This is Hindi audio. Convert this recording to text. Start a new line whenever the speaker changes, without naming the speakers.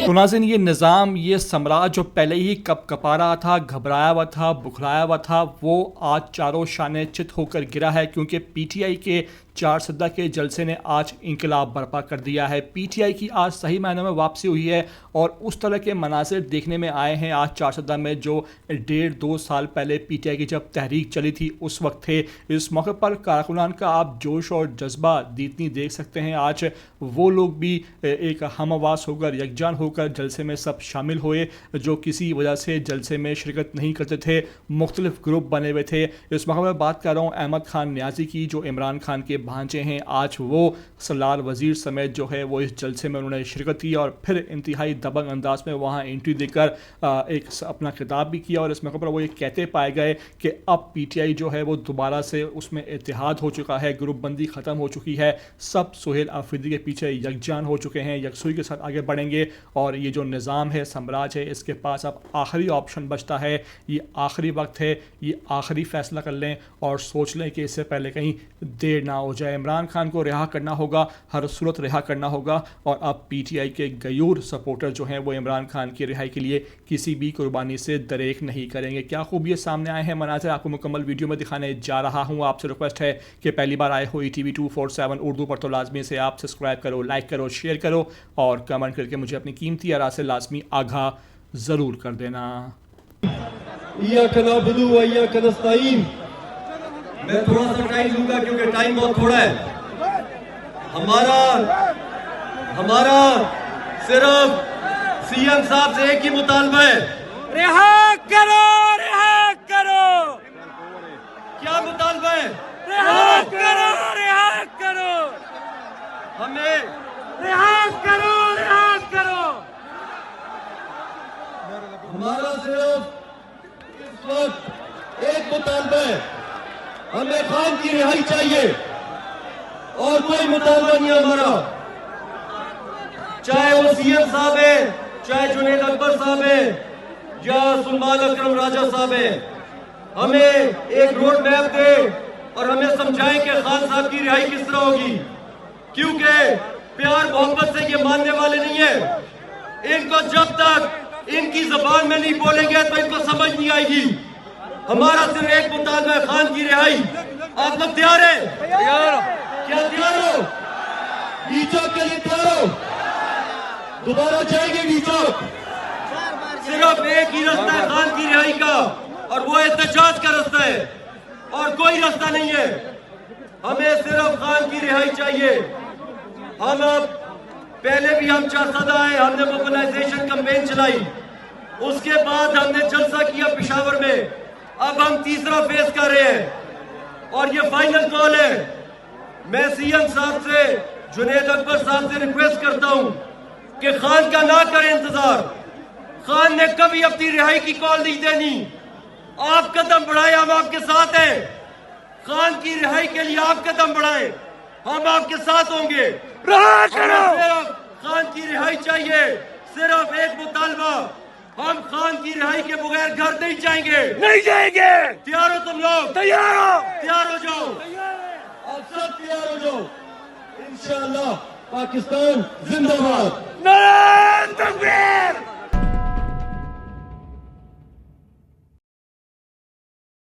तो नाज़रीन, ये निज़ाम, ये सम्राट जो पहले ही कपा रहा था, घबराया हुआ था, बुखलाया हुआ था, वो आज चारों शाने चित होकर गिरा है, क्योंकि पीटीआई के 4 सद्दा के जलसे ने आज इंकलाब बर्पा कर दिया है। पीटीआई की आज सही मायनों में वापसी हुई है और उस तरह के मनासिर देखने में आए हैं आज 4 सद्दा में जो 1.5-2 साल पहले पीटीआई की जब तहरीक चली थी उस वक्त थे। इस मौके पर कारकुनान का आप जोश और जज्बा दीतनी देख सकते हैं। आज वो लोग भी एक हम आवाज़ होकर, यकजान होकर जलसे में सब शामिल हुए जो किसी वजह से जलसे में शिरकत नहीं करते थे, मुख्तलिफ ग्रुप बने हुए थे। इस मौके पर बात कर रहा हूँ अहमद खान न्याजी की, जो इमरान खान के भांजे हैं। आज वो सलार वजीर समेत जो है वो इस जलसे में उन्होंने शिरकत की और फिर इंतहाई दबंग अंदाज में वहाँ एंट्री देकर एक अपना खिताब भी किया। और इस मौके पर वो ये कहते पाए गए कि अब पीटीआई जो है वो दोबारा से उसमें इत्तेहाद हो चुका है, ग्रुप बंदी ख़त्म हो चुकी है, सब सुहेल आफरीदी के पीछे यकजान हो चुके हैं, यकसुई के साथ आगे बढ़ेंगे और ये जो निज़ाम है, साम्राज्य है, इसके पास अब आखिरी ऑप्शन बचता है। ये आखिरी वक्त है, ये आखिरी फैसला कर लें और सोच लें कि इससे पहले कहीं देर ना हो जाए। इमरान खान को रिहा करना होगा, हर सूरत रिहा करना होगा और अब पीटीआई के गयूर सपोर्टर जो हैं वो इमरान खान की रिहाई के लिए किसी भी कुर्बानी से दरेक नहीं करेंगे। क्या खूब ये सामने आए हैं मनाज़िर, आपको मुकम्मल वीडियो में दिखाने जा रहा हूँ। आपसे रिक्वेस्ट है कि पहली बार आए हो ETV 247 उर्दू पर तो लाजमी से आप सब्सक्राइब करो, लाइक करो, शेयर करो और कमेंट करके मुझे अपनी कीमती आरा से लाजमी आगाह ज़रूर कर देना।
मैं थोड़ा सा टाइम लूंगा क्योंकि टाइम बहुत थोड़ा है। हमारा सिर्फ सीएम साहब से एक ही मुतालबा है,
रिहा करो, रिहा करो।
क्या मुतालबा है?
रिहा करो, रिहा करो।
हमें
रिहा करो, रिहा करो।
हमारा सिर्फ इस वक्त एक मुतालबा है, हमें खान की रिहाई चाहिए और कोई मुतालबा नहीं हमारा। चाहे वो सीएम साहब है, चाहे जुनैद अकबर साहब है या सुलेमान अकरम राजा साहब है, हमें एक रोड मैप दे और हमें समझाएं कि खान साहब की रिहाई किस तरह होगी, क्योंकि प्यार मोहब्बत से ये मानने वाले नहीं है। इनको जब तक इनकी जबान में नहीं बोलेंगे तो इनको समझ नहीं आएगी। हमारा सिर्फ एक मुतालबा है, खान की रिहाई। आप लोग तैयार हैं?
तैयार।
क्या तैयार हो? वीचो के लिए तैयार हो? दोबारा जाएंगे वीचो। सिर्फ एक ही रास्ता है खान की रिहाई का और वो एहतजाज का रास्ता है और कोई रास्ता नहीं है। हमें सिर्फ खान की रिहाई चाहिए। हम अब पहले भी हम 4 सदा आए, हमने मोबिलाइजेशन कैंपेन चलाई, उसके बाद हमने जलसा किया पेशावर में, अब हम तीसरा फेज कर रहे हैं और ये फाइनल कॉल है। मैं सीएम साहब से, जुनैद अकबर साहब से रिक्वेस्ट करता हूं कि खान का ना करें इंतजार। खान ने कभी अपनी रिहाई की कॉल नहीं देनी। आप कदम बढ़ाएं, हम आपके साथ हैं। खान की रिहाई के लिए आप कदम बढ़ाएं, हम आपके साथ होंगे। सिर्फ खान की रिहाई चाहिए, सिर्फ एक मुतालबा, हम खान की रिहाई के बगैर घर नहीं जाएंगे।
नहीं जाएंगे।
तैयार हो तुम लोग?
तैयार हो।
तैयार हो जाओ, अब सब तैयार हो जाओ। इंशाअल्लाह पाकिस्तान जिंदाबाद।
नारे तकबीर।